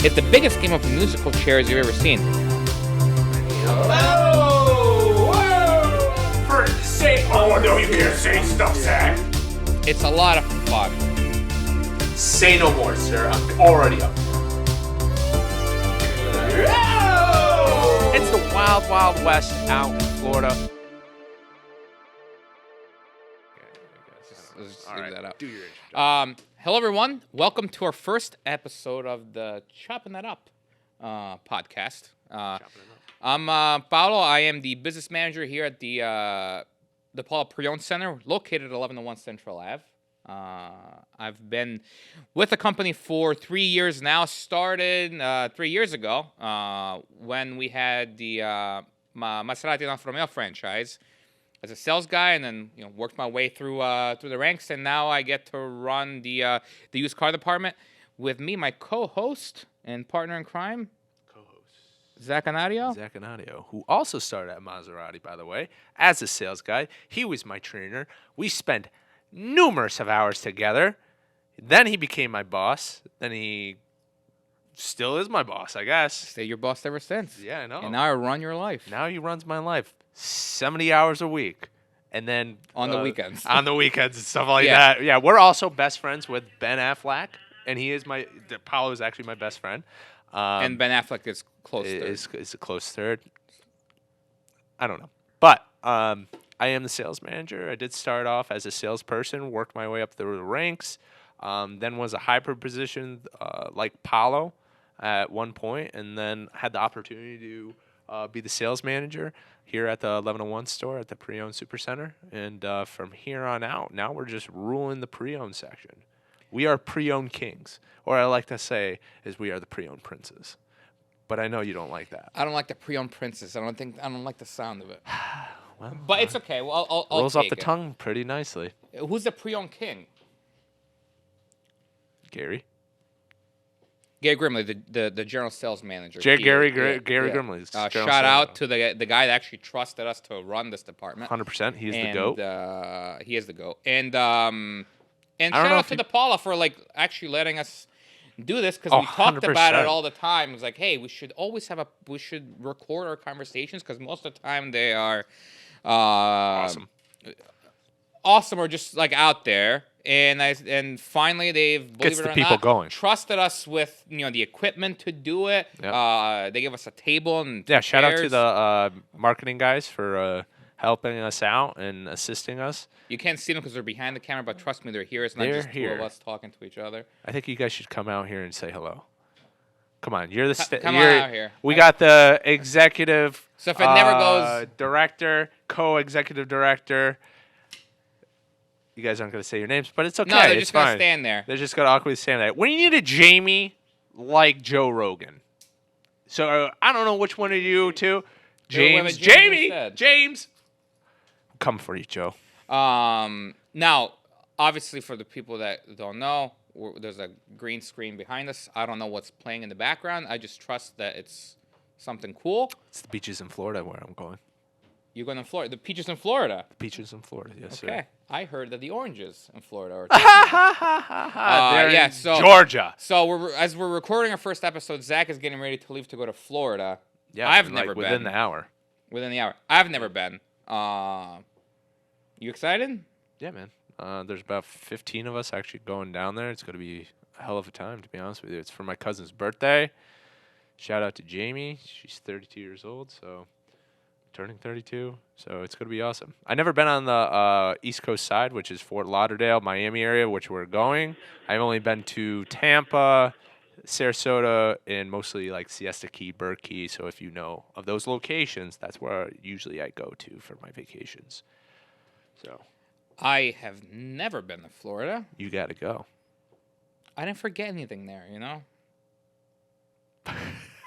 is the biggest game of musical chairs you've ever seen. Hello! Whoa! Oh, no, you can't say stuff, Zack. It's a lot of fun. Say no more, sir. I'm already up. It's the Wild Wild West out in Florida. Let's All leave right, that out. do your intro. Hello, everyone. Welcome to our first episode of the Choppin' That Up podcast. I'm Paolo. I am the business manager here at the DePaula Pre-Owned Center, located at 1101 Central Ave. I've been with the company for 3 years now. Started 3 years ago when we had the Maserati and Alfa Romeo franchise as a sales guy, and then worked my way through the ranks, and now I get to run the used car department with me, my co-host and partner in crime, Zack Anadio. Zack Anadio, who also started at Maserati, by the way, as a sales guy. He was my trainer. We spent numerous of hours together. Then he became my boss. Then he still is my boss, I guess. Stay your boss ever since. Yeah, I know. And now I run your life. Now he runs my life 70 hours a week. And then On the weekends. On the weekends and stuff like Yeah. that. Yeah, we're also best friends with Ben Affleck. And he is Paolo is actually my best friend. And Ben Affleck is close to Is a close third. I don't know. But I am the sales manager. I did start off as a salesperson, worked my way up through the ranks, then was a hybrid position like Paolo at one point, and then had the opportunity to be the sales manager here at the 1101 store at the Pre-Owned Supercenter. And from here on out, now we're just ruling the pre-owned section. We are pre-owned kings. Or I like to say is we are the pre-owned princes. But I know you don't like that. I don't like the pre-owned princess. I don't like the sound of it. Well, But it's okay. Well, I'll rolls off take the it. tongue pretty nicely. Who's the pre-owned king? Gary. Gary Grimley, the general sales manager. Gary Yeah. Grimley. is Shout general out sales. to the guy that actually trusted us to run this department. 100%. He's the And, GOAT. He is the GOAT. And don't shout know out if to DePaula for actually letting us do this, because we talked about it all the time. It was like, hey, we should record our conversations, because most of the time they are awesome or just out there. And finally they've, believe Gets it the or people not, going. trusted us with the equipment to do it. Yep. They give us a table and Shout out to chairs. the marketing guys for helping us out and assisting us. You can't see them because they're behind the camera, but trust me, they're here. It's not They're just two of here. us talking to each other. I think you guys should come out here and say hello. Come on, you're the Come on out here. We got the executive. So if it never goes- director, co-executive director. You guys aren't going to say your names, but it's okay. No, they're it's just going to fine. stand there. They're just going to awkwardly stand there. We need a Jamie like Joe Rogan. So I don't know which one of you two. James Jamie, instead. James. Come for you, Joe. Now, obviously, for the people that don't know, there's a green screen behind us. I don't know what's playing in the background. I just trust that it's something cool. It's the beaches in Florida where I'm going. You're going to Florida. The peaches in Florida. The beaches in Florida, yes, Okay. sir. I heard that the oranges in Florida are. They're yeah, in so- Georgia. So as we're recording our first episode, Zach is getting ready to leave to go to Florida. Yeah, I've never been. within the hour. Within the hour. I've never been. You excited? Yeah, man. There's about 15 of us actually going down there. It's going to be a hell of a time, to be honest with you. It's for my cousin's birthday. Shout out to Jamie. She's 32 years old, so turning 32. So it's going to be awesome. I've never been on the East Coast side, which is Fort Lauderdale, Miami area, which we're going. I've only been to Tampa, Sarasota, and mostly Siesta Key, Burke Key. So if you know of those locations, that's where usually I go to for my vacations. So I have never been to Florida. you got to go. I didn't forget anything there,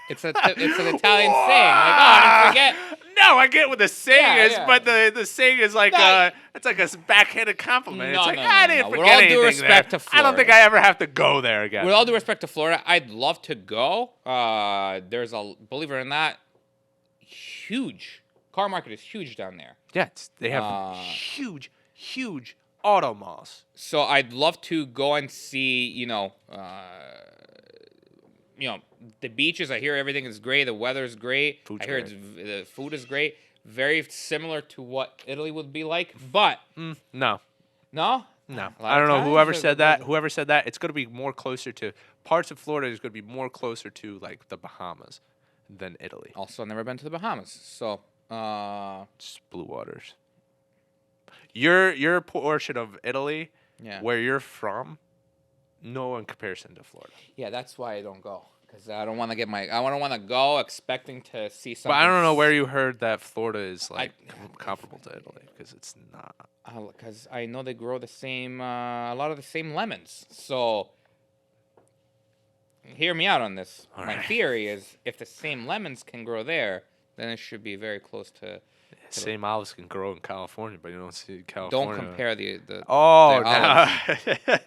It's an Italian saying. I didn't forget. No, I get what the saying is, yeah. but the saying is No. it's like a backhanded compliment. No, it's like, no, I no, didn't no. With forget all due anything respect there. to I don't think Florida. I ever have to go there again. With all due respect to Florida, I'd love to go. There's believe it or not, huge car market is huge down there. Yeah, they have huge auto malls. So I'd love to go and see, the beaches. I hear everything is great. The weather's great. Food's I hear great. the food is great. Very similar to what Italy would be like. But No. no, No, A lot I don't of know. times Whoever there's- said that, it's going to be more closer to parts of Florida. Is going to be more closer to like the Bahamas than Italy. Also, never been to the Bahamas, so Just blue waters. Your portion of Italy, yeah, where you're from, no in comparison to Florida. yeah. That's why I don't go because I don't want to I don't want to go expecting to see something. But I don't know where you heard that Florida is like I- comparable to Italy because it's not. Because I know they grow the same, a lot of the same lemons. So, hear me out on this. All My right. theory is if the same lemons can grow there, then it should be very close to. Same olives can grow in California, but you don't see California. Don't compare the Oh, the no.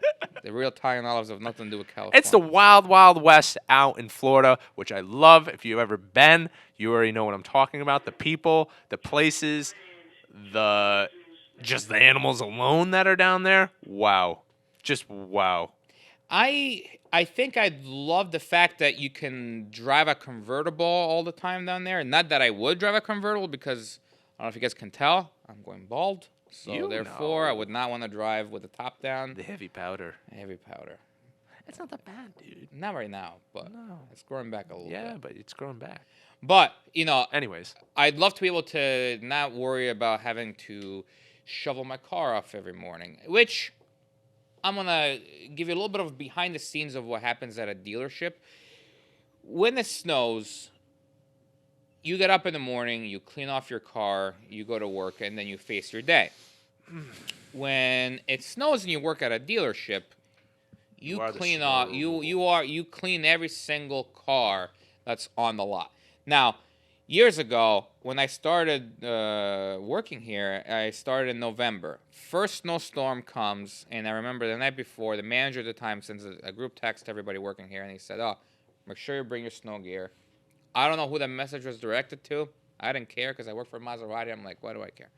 the real Italian olives have nothing to do with California. It's the wild, wild west out in Florida, which I love. If you've ever been, you already know what I'm talking about. The people, the places, just the animals alone that are down there. Wow. Just wow. I think I'd love the fact that you can drive a convertible all the time down there. Not that I would drive a convertible because I don't know if you guys can tell, I'm going bald. So You therefore, I know. would not want to drive with the top down. The heavy powder. Heavy powder. It's not that bad, dude. Not right now, but No. it's growing back a little Yeah, bit. but it's growing back. But, Anyways. I'd love to be able to not worry about having to shovel my car off every morning, which I'm going to give you a little bit of behind the scenes of what happens at a dealership. When it snows, you get up in the morning, you clean off your car, you go to work, and then you face your day. When it snows and you work at a dealership, you are the clean snow off removal. you clean every single car that's on the lot. Now, years ago, when I started working here, I started in November. First snowstorm comes, and I remember the night before, the manager at the time sends a group text to everybody working here, and he said, "Oh, make sure you bring your snow gear." I don't know who that message was directed to. I didn't care because I work for Maserati. I'm like, why do I care?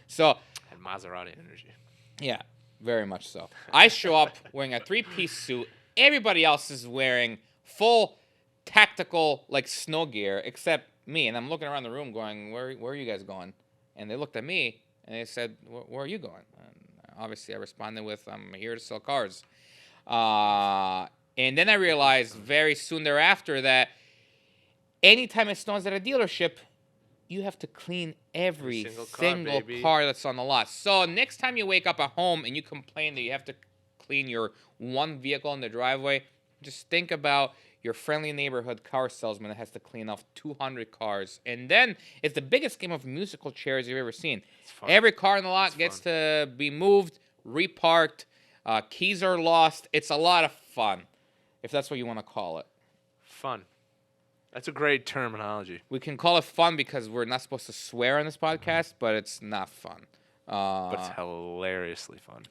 So, And Maserati energy. yeah, very much so. I show up wearing a three-piece suit. Everybody else is wearing full tactical like snow gear except me. And I'm looking around the room going, where are you guys going? And they looked at me and they said, where are you going? And obviously I responded with, I'm here to sell cars. And then I realized very soon thereafter that anytime it snows at a dealership, you have to clean every Single single car, baby. car that's on the lot. So next time you wake up at home and you complain that you have to clean your one vehicle in the driveway, just think about your friendly neighborhood car salesman that has to clean off 200 cars. And then it's the biggest game of musical chairs you've ever seen. fun. Every car in the lot It's gets fun. to be moved, reparked, keys are lost. It's a lot of fun, if that's what you want to call it. Fun. That's a great terminology. We can call it fun because we're not supposed to swear on this podcast, but it's not fun. But it's hilariously fun.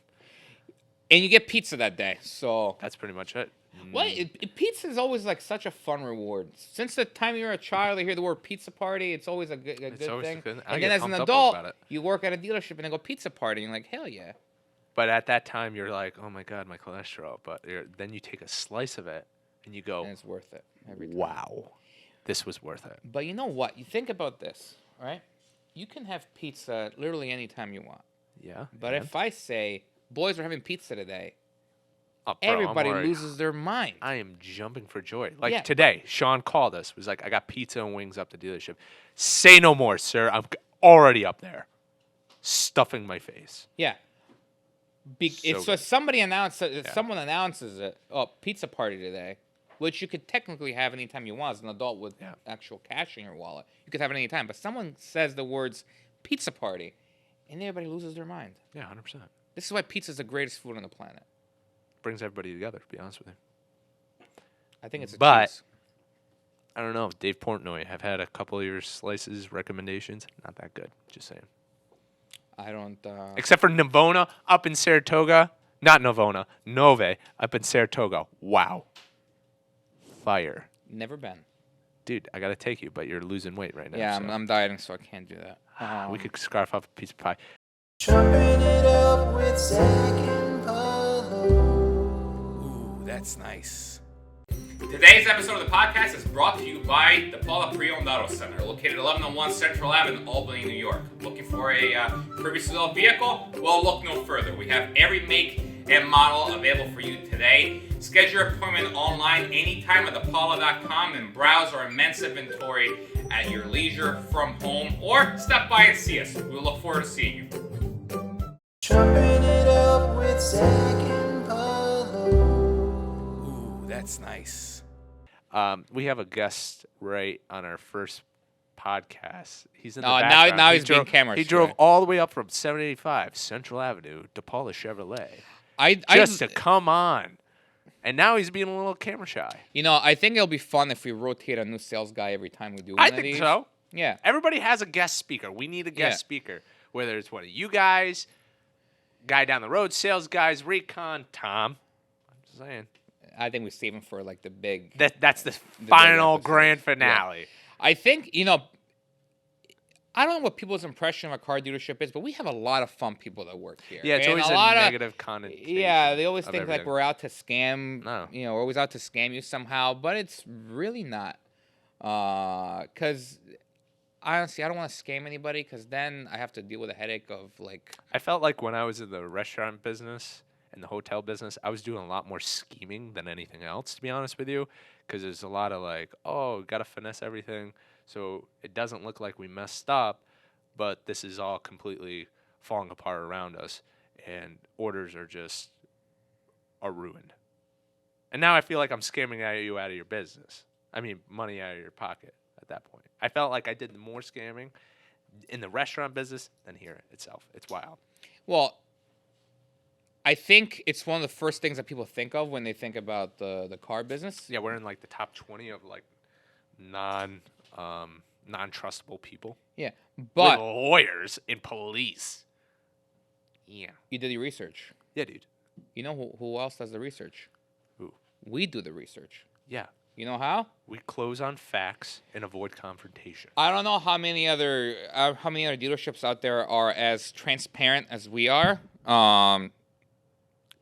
And you get pizza that day. So, That's pretty much it. well, pizza is always like such a fun reward. Since the time you were a child, you hear the word pizza party. It's always a good always thing. good. I And get then as an pumped up adult, about it. you work at a dealership and they go pizza party. And you're like, hell yeah. But at that time, you're like, oh my God, my cholesterol. But then you take a slice of it and you go, And it's worth it every time. wow, this was worth it. But you know what? You think about this, all right? You can have pizza literally anytime you want. Yeah. But and? if I say, boys, we're having pizza today, Oh, bro, I'm everybody already- loses their mind. I am jumping for joy. Like Yeah. today, Sean called us. Was like, I got pizza and wings up the dealership. Say no more, sir. I'm already up there, stuffing my face. Yeah. So So good. somebody someone announces it. Oh, pizza party today, which you could technically have anytime you want as an adult with Yeah. actual cash in your wallet. You could have it anytime. But someone says the words pizza party, and everybody loses their mind. Yeah, 100%. This is why pizza is the greatest food on the planet. Brings everybody together. To be honest with you. I think it's a But- cheese. I don't know. Dave Portnoy. I've had a couple of your slices recommendations. Not that good. Just saying. I don't. Except for Navona up in Saratoga. Not Navona. Nove up in Saratoga. Wow. Fire. Never been. Dude, I got to take you, but you're losing weight right now. Yeah, so. I'm dieting, so I can't do that. We could scarf off a piece of pie. Chopping it up with Zack and Paolo. Ooh, that's nice. Today's episode of the podcast is brought to you by DePaula Pre-Owned Auto Center, located 1101 Central Ave in Albany, New York. Looking for a previously owned vehicle? Well, look no further. We have every make and model available for you today. Schedule your appointment online anytime at DePaula.com and browse our immense inventory at your leisure from home, or stop by and see us. We'll look forward to seeing you. Chopping it up with Zack and Paolo. Ooh, that's nice. We have a guest right on our first podcast. He's in the No, background. now he's being camera He shy. drove all the way up from 785 Central Avenue, DePaula Chevrolet, just to come on. And now he's being a little camera shy. You know, I think it'll be fun if we rotate a new sales guy every time we do one I of think these. so. Yeah. Everybody has a guest speaker. We need a guest speaker. Whether it's one of you guys, guy down the road, sales guys, recon, Tom. I'm just saying. I think we save him for like the big. That's the big final episodes. grand finale. Yeah. I think, you know, I don't know what people's impression of a car dealership is, but we have a lot of fun people that work here. Yeah, it's And always a lot negative connotation. Yeah, they always of think like everything. we're out to scam. No. You know, we're always out to scam you somehow, but it's really not. Because honestly, I don't want to scam anybody because then I have to deal with a headache of like. I felt like when I was in the restaurant business and the hotel business, I was doing a lot more scheming than anything else, to be honest with you, because there's a lot of like, oh, got to finesse everything so it doesn't look like we messed up, but this is all completely falling apart around us, and orders are ruined. And now I feel like I'm scamming you out of your business. I mean, money out of your pocket at that point. I felt like I did more scamming in the restaurant business than here itself. It's wild. Well, I think it's one of the first things that people think of when they think about the car business. Yeah, we're in like the top 20 of like non-trustable people. Yeah, With but lawyers and police. Yeah. you did your research. Yeah, dude. You know who else does the research? Who? We do the research. Yeah. You know how? We close on facts and avoid confrontation. I don't know how many other dealerships out there are as transparent as we are.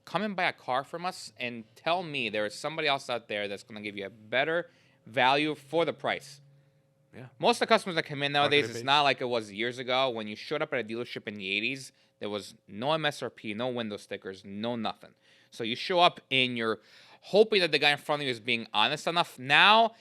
Come and buy a car from us and tell me there is somebody else out there that's going to give you a better value for the price. Yeah. Most of the customers that come in nowadays, Market it's not like it was years ago when you showed up at a dealership in the 80s. There was no MSRP, no window stickers, no nothing. So you show up and you're hoping that the guy in front of you is being honest enough. Now,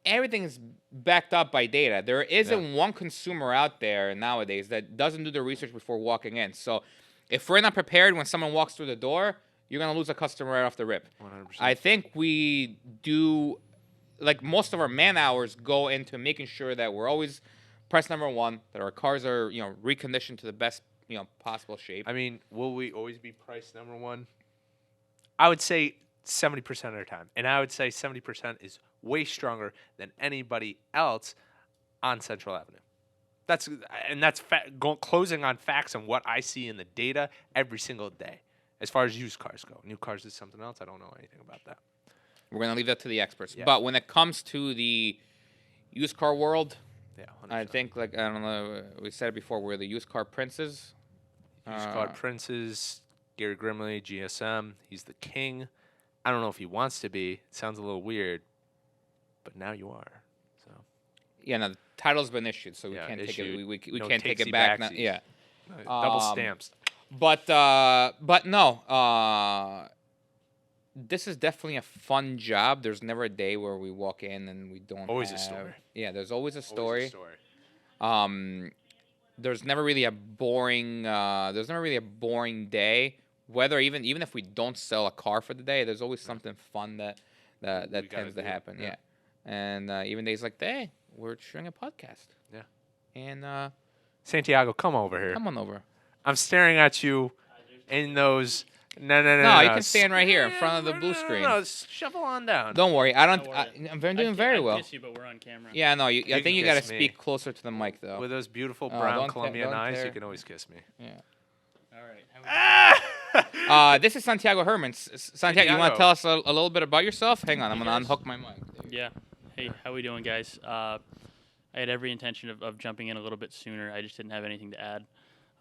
everything is backed up by data. There isn't one consumer out there nowadays that doesn't do the research before walking in. So if we're not prepared when someone walks through the door, you're going to lose a customer right off the rip. 100%. I think we do, like most of our man hours go into making sure that we're always press number one, that our cars are, you know, reconditioned to the best, you know, possible shape. I mean, will we always be price number one? I would say 70% of the time. And I would say 70% is way stronger than anybody else on Central Avenue. That's closing on facts and what I see in the data every single day. As far as used cars go. New cars is something else. I don't know anything about that. We're going to leave that to the experts. Yeah. But when it comes to the used car world, Yeah, 100%. I think, like, I don't know, we said it before, we're the used car princes. Used car princes, Gary Grimley, GSM. He's the king. I don't know if he wants to be. It sounds a little weird, but now you are. So Yeah, no, the title's been issued, so we Yeah, can't take issued. it. We No can't take it takesy back. Now. backsies. Yeah. double stamps. But no. This is definitely a fun job. There's never a day where we walk in and we don't. Always a have, story. Yeah, there's always a Always story. a story. There's never really a boring. There's never really a boring day. Whether even if we don't sell a car for the day, there's always something fun that gotta tends to do. happen. Yeah. Yeah. And even days like today, we're shooting a podcast. Yeah. And Santiago, come over here. come on over. I'm staring at you in those. No. No, you can stand right here in front of the blue screen. No, shuffle on down. Don't worry. I'm I'd doing very well. kiss you, but we're on camera. Yeah, no. I can think you got to kiss me. speak closer to the mic, though. With those beautiful Oh, brown don't Colombian don't eyes, tear. you can always kiss me. Yeah. All right. This is Santiago Herman. Santiago, you want Santiago. to tell us a little bit about yourself? Hang on, I'm gonna unhook my mic. Yeah. Hey, how we doing, guys? I had every intention of jumping in a little bit sooner. I just didn't have anything to add.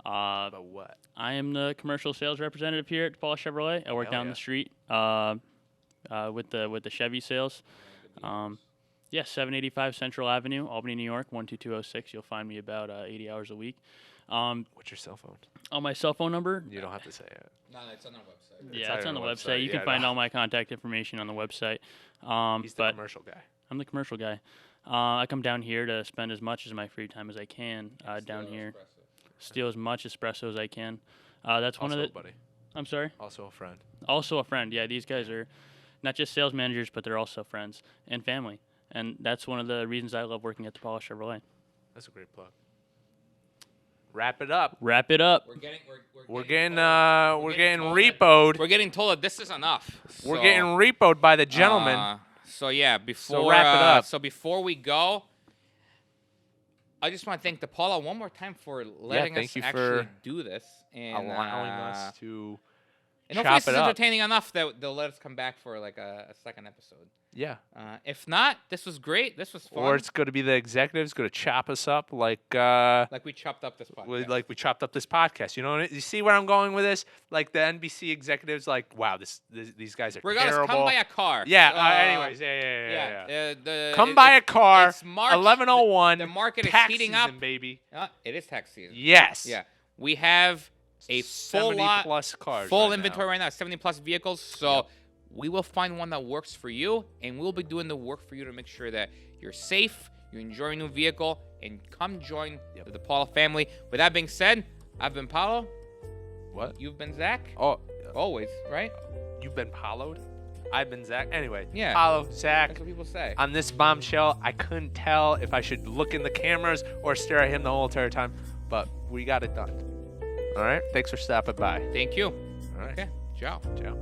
But what? I am the commercial sales representative here at DePaula Chevrolet. I work Hell down yeah. the street. with the Chevy sales. 785 Central Avenue, Albany, New York, 12206. You'll find me about 80 hours a week. What's your cell phone? On my cell phone number. You don't have to say it. No, it's on our website. Yeah, it's on the website. You can Yeah, find all my contact information on the website. He's the commercial guy. I'm the commercial guy. I come down here to spend as much of my free time as I can down here. Steal as much espresso as I can. That's one of the. Buddy. I'm sorry. Also a friend. Also a friend. Yeah, these guys are not just sales managers, but they're also friends and family. And that's one of the reasons I love working at DePaula Chevrolet. That's a great plug. Wrap it up. Wrap it up. We're getting repoed. We're getting told that this is enough. We're getting repoed by the gentleman. So wrap it up. So before we go, I just want to thank DePaula one more time for letting us actually do this and allowing us to and hopefully chop this it is up. entertaining enough that they'll let us come back for like a second episode. Yeah. If not, this was great. This was fun. Or it's going to be the executives going to chop us up like we chopped up this podcast. like we chopped up this podcast. You know, you see where I'm going with this? Like the NBC executives, like, wow, these guys are Regardless, terrible. come by a car. Yeah. Anyways, yeah. Come by a car. It's March. 11:01. The market is tax heating season, up. baby. It is tax season. Yes. Yeah. We have a full 70 lot, plus cars. full right inventory now. right now, 70 plus vehicles. So we will find one that works for you, and we'll be doing the work for you to make sure that you're safe, you enjoy a new vehicle, and come join the DePaula family. With that being said, I've been Paolo. What? You've been Zach. Oh, Always, right? you've been Paolo'd? I've been Zack. Anyway, Yeah. Paolo, Zack. That's what people say. On this bombshell, I couldn't tell if I should look in the cameras or stare at him the whole entire time, but we got it done. All right. Thanks for stopping by. Thank you. All right. Okay. Ciao. Ciao.